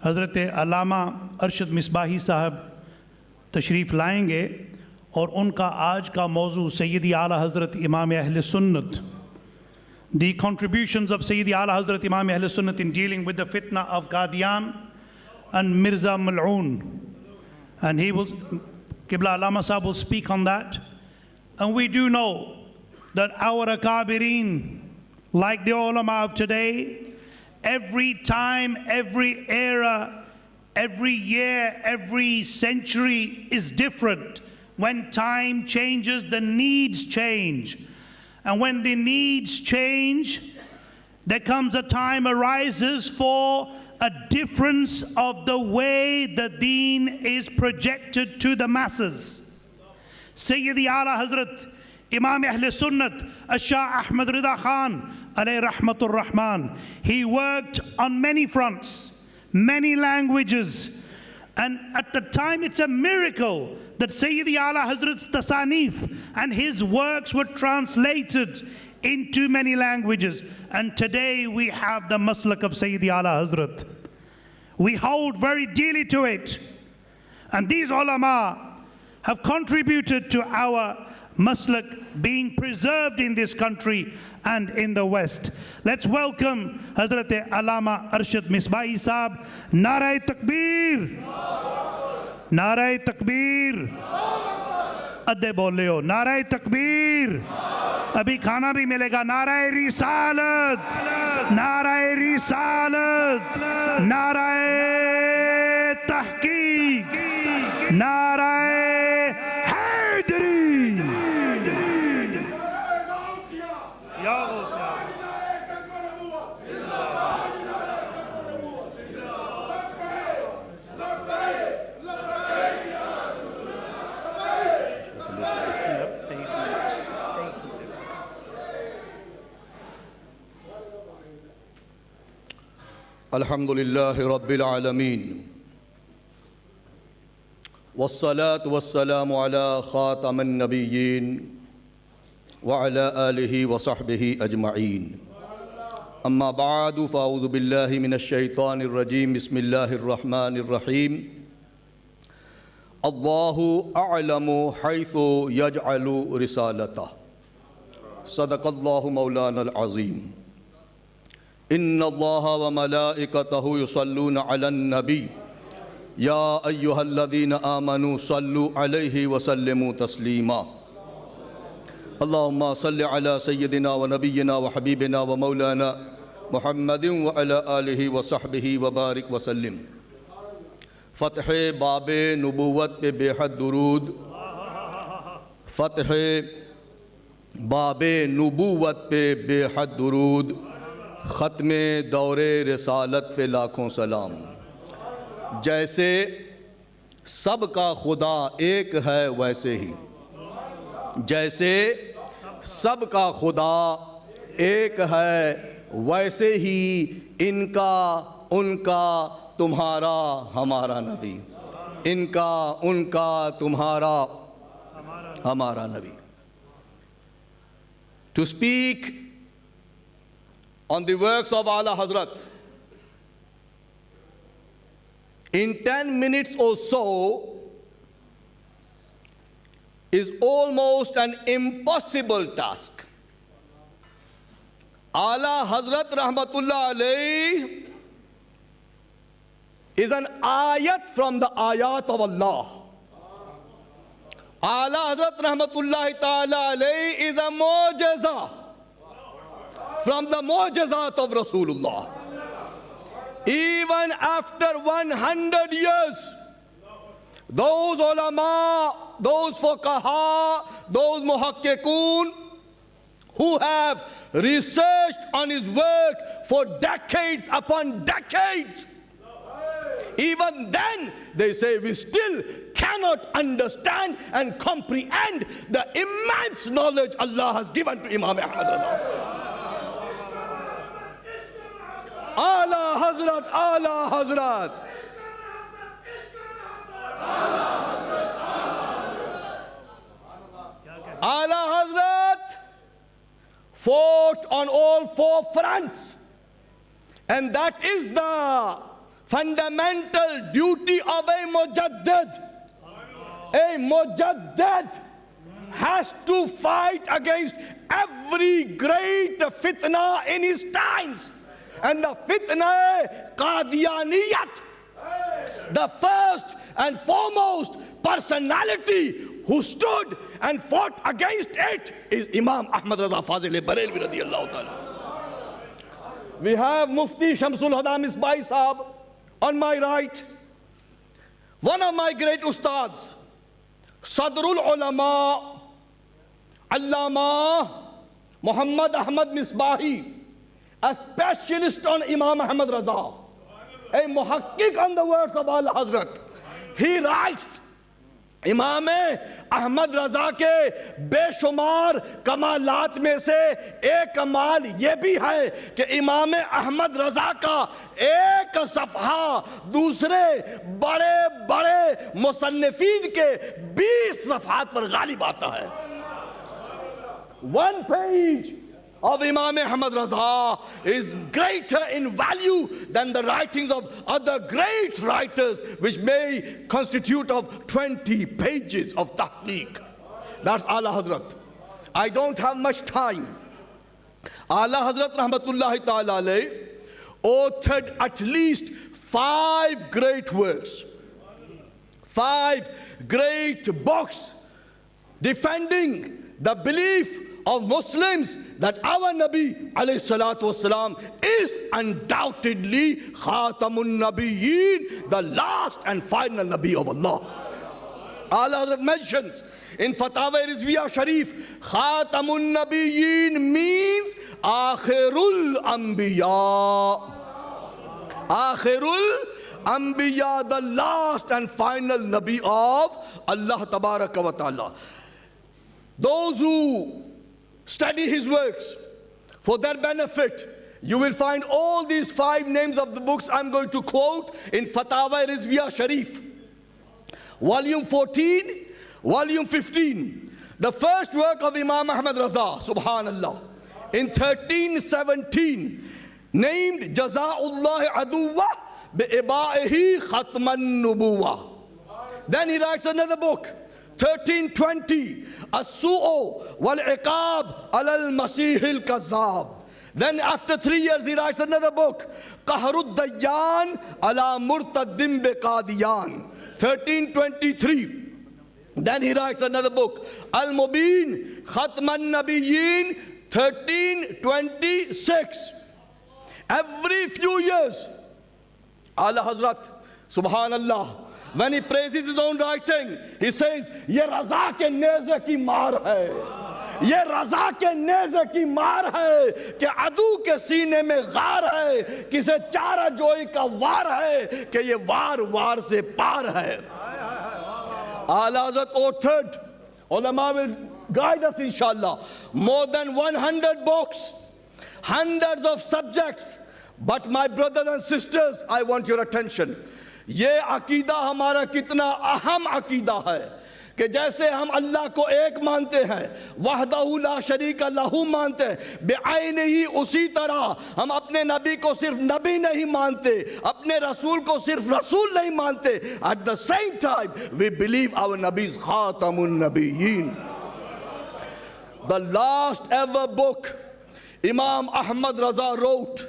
हज़रत अल्लामा अरशद मिसबाही साहब तशरीफ़ लाएंगे और उनका आज का मौजू सैयदी आला हज़रत इमाम अहले सुन्नत, the contributions of Sayyidi Ala Hazrat Imam Ahl Sunnat in dealing with the fitna of Qadian and Mirza Mal'oon. And he will, Qibla Allama Sahib will speak on that. And we do know that our Akabirin, like the ulama of today, every time, every era, every year, every century is different. When time changes, the needs change. And when the needs change, there comes a time arises for a difference of the way the deen is projected to the masses. Sayyidi Ala Hazrat Imam Ahl Sunnat Shah Ahmad Rida Khan alayhi rahmatur rahman, he worked on many fronts, many languages, and at the time it's a miracle that Sayyidi Ala Hazrat's tasanif and his works were translated into many languages. And today we have the maslak of Sayyidi Ala Hazrat. We hold very dearly to it. And these ulama have contributed to our maslak being preserved in this country and in the West. Let's welcome Hazrat Allama Arshad Misbahi Sahab. Narai Takbir! Narai Takbir! Adde bole ho. Narai Takbir! Abhi khana bhi milega. Narai Risalat! Narai Risalat! Narai Tahqiq! Narai Haidari! Alhamdulillahi Rabbil Alameen. Wassalatu wassalamu ala khataman nabiyyin wa ala alihi wa sahbihi ajma'een. Amma ba'du, fa'udhu billahi minash shaitanir rajim. Bismillahir rahmanir rahim. Allahu a'lamu haythu yaj'alu risalatah. Sadaqallahu mawlana al-azim. إن الله وملائكته يصلون على النبي يا أيها الذين آمنوا صلوا عليه وسلموا تسليما اللهم صل على سيدنا ونبينا وحبيبنا ومولانا محمد وعلى آله وصحبه وبارك وسلم فتح باب نبوت पे बेहद दुरूद فتح باب نبوت पे बेहद दुरूद ख़त्मे दौरे रिसालत पे लाखों सलाम। जैसे सबका खुदा एक है वैसे ही, जैसे सबका खुदा एक है वैसे ही इनका उनका तुम्हारा हमारा नबी, इनका उनका तुम्हारा हमारा नबी। To speak on the works of Ala Hazrat in 10 minutes or so is almost an impossible task. Ala Hazrat Rahmatullah Alayh is an ayat from the ayat of Allah. Ala Hazrat Rahmatullah Ta'ala Alayh is a mu'jiza from the mu'jizat of Rasulullah. Even after 100 years, those ulama, those fuqaha, those muhakkikun who have researched on his work for decades upon decades, even then they say we still cannot understand and comprehend the immense knowledge Allah has given to Imam Ahmad. Ala Hazrat, Ala Hazrat. Ala Hazrat fought on all four fronts, and that is the fundamental duty of a mujaddid. A mujaddid has to fight against every great fitna in his times. And the fitna Qadianiyat, the first and foremost personality who stood and fought against it is Imam Ahmad Raza Fazil Barelvi radiyallahu ta'ala. We have Mufti Shamsul Huda Misbahi Sahab on my right. One of my great ustads, Sadrul Ulama, Allama Muhammad Ahmad Misbahi, a specialist on Imam Ahmad Raza, a muhakkik on the words of Ala Hazrat. He writes, इमाम अहमद रजा के बेशुमार कमालात में से एक कमाल ये भी है कि इमाम अहमद रजा का एक सफ़हा दूसरे बड़े बड़े मुसन्निफीन के 20 सफ़हात पर गालिब आता है. One page of Imam Ahmad Raza is greater in value than the writings of other great writers, which may constitute of 20 pages of tahqiq. That's Ala Hazrat. I don't have much time. Ala Hazrat Rahmatullahi Ta'ala alayh authored at least 5 great works, 5 great books defending the belief of Muslims that our Nabi alayhi salatu wasalam is undoubtedly Khatamun Nabiyyin, the last and final Nabi of Allah. Ala Hazrat mentions in Fatawa Rizviya Sharif, Khatamun Nabiyyin means Akhirul Anbiya. Akhirul Anbiya, the last and final Nabi of Allah Tabaraka wa Ta'ala. Those who study his works for their benefit, you will find all these 5 names of the books I'm going to quote in Fatawa Rizviya Sharif, volume 14, volume 15. The first work of Imam Ahmad Raza, subhanallah, in 1317, named Jaza'ullah Aduwa bi'ibaihi Khatman Nubuwa. Then he writes another book, 1320, As-Su'u wal-Iqab al-Masih al-Kazzab. Then after 3 years he writes another book, Qahrud Dayyan ala Murtaddim Biqadiyan, 1323. Then he writes another book, Al-Mubin Khatman Nabiyyin, 1326. Every few years, Ala Hazrat, subhanallah, when he praises his own writing, he says, ये रज़ा के नेज़े की मार है, ये रज़ा के नेज़े की मार है कि अदू के सीने में गार है, किसे चारा जोई का वार है कि ये वार वार से पार है. Ala Hazrat authored, ulama will guide us inshallah, more than 100 books, hundreds of subjects. But my brothers and sisters, I want your attention. ये अकीदा हमारा कितना अहम अकीदा है कि जैसे हम अल्लाह को एक मानते हैं, वहदहू ला शरीक लहू मानते हैं, बेआइने ही उसी तरह हम अपने नबी को सिर्फ नबी नहीं मानते, अपने रसूल को सिर्फ रसूल नहीं मानते. At the same time, we believe our Nabi is Khatamun Nabiyyin. The last ever book Imam Ahmad Raza wrote,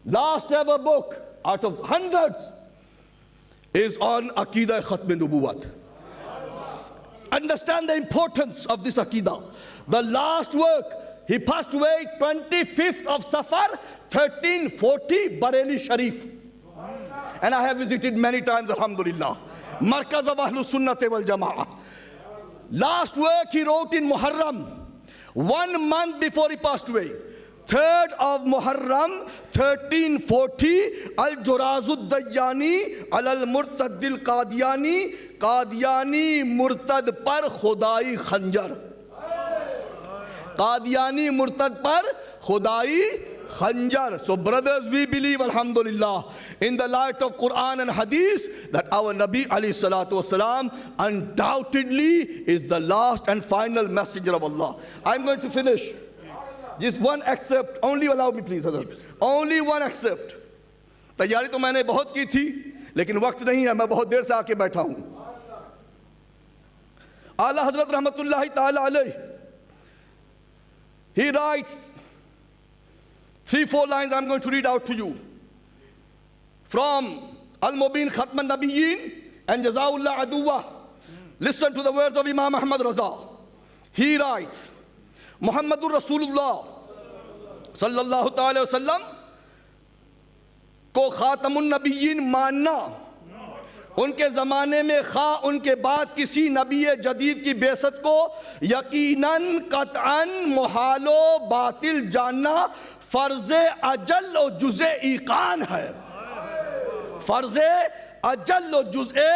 last ever book out of hundreds, is on Aqidah Khatm Nubuwat. Understand the importance of this Aqidah. The last work, he passed away 25th of Safar, 1340, Bareli Sharif. And I have visited many times, alhamdulillah. Markaz of Ahlus Sunnah wal Jama'ah. Last work he wrote in Muharram, 1 month before he passed away. 3rd of Muharram 1340, Al-Jurazud Dayyani Al-Murtadil Qadiani, Qadiani Murtad par Khudai Khanjar. Qadiani Murtad par Khudai Khanjar. So brothers, we believe, alhamdulillah, in the light of Quran and Hadith, that our Nabi alayhi salatu wasalam undoubtedly is the last and final messenger of Allah. I'm going to finish. Just one excerpt, only allow me please, Hazrat. Only one excerpt. तैयारी तो मैंने बहुत की थी, लेकिन वक्त नहीं है, मैं बहुत देर से आके बैठा हूं। आला हजरत रहमतुल्लाहि ताला अलैह, he writes 3-4 lines I'm going to read out to you from Al-Mubin Khatm al-Nabiyyin and Jazaullah Aduwa. Listen to the words of Imam Ahmad Raza. He writes, Muhammadur Rasulullah sallallahu ta'ala wasallam को खातमुन नबीयीन मानना, उनके ज़माने में खा उनके बाद किसी नबी जदीद की बेसत को यकीनन कतअन मुहालो बातिल जानना फ़र्ज़ अजल और जुज़े ईकान है। फ़र्ज़ अजल और जुज़े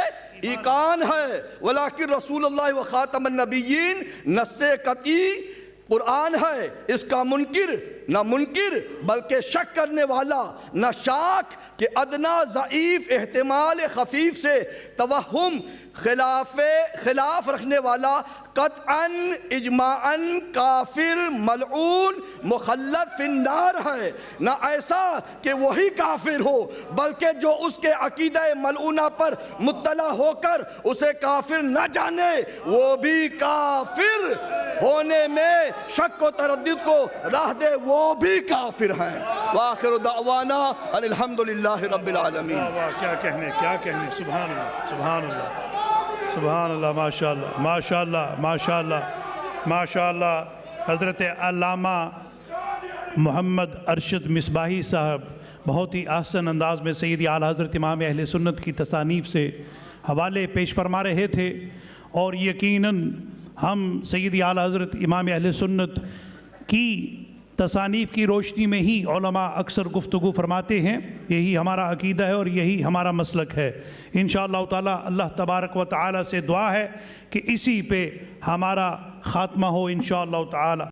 ईकान है। वलाकिन रसूलुल्लाह व खातमुन नबीयीन नस्से कती कुरान है, इसका मुनकिर न मुनकिर बल्कि शक करने वाला न शाक कि अदना ज़ईफ़ एहतिमाल खफीफ से तवहुम खिलाफ रखने वाला कतअन इजमाअन काफिर मलऊन मुखल्लद फिन्नार है। न ऐसा कि वही काफिर हो, बल्कि जो उसके अकीदा मलऊना पर मुत्तला होकर उसे काफिर न जाने वो भी काफिर होने में शक व तरद्दुद को राह दे, वो भी काफिर हैं। वाखिर दावाना अनिल हम्दुलिल्लाहि रब्बिल आलमीन। क्या कहने, सुभान अल्लाह, सुभान अल्लाह, सुभान अल्लाह, माशाअल्लाह, माशाअल्लाह, माशाअल्लाह, माशाअल्लाह। हज़रत अल्लामा मोहम्मद अरशद मिसबाही साहब बहुत ही आसन अंदाज में सैयदी आला हज़रत इमाम अहले सुन्नत की तसानीफ़ से हवाले पेश फरमा रहे थे, और यकीनन हम सैयदी आला हज़रत इमाम अहले सुन्नत की तसानीफ़ की रोशनी में ही उलमा अक्सर गुफ्तगू फरमाते हैं। यही हमारा अकीदा है और यही हमारा मसलक है। इंशाअल्लाह ताला अल्लाह तबारक व तआला से दुआ है कि इसी पे हमारा ख़ात्मा हो इंशाअल्लाह ताला।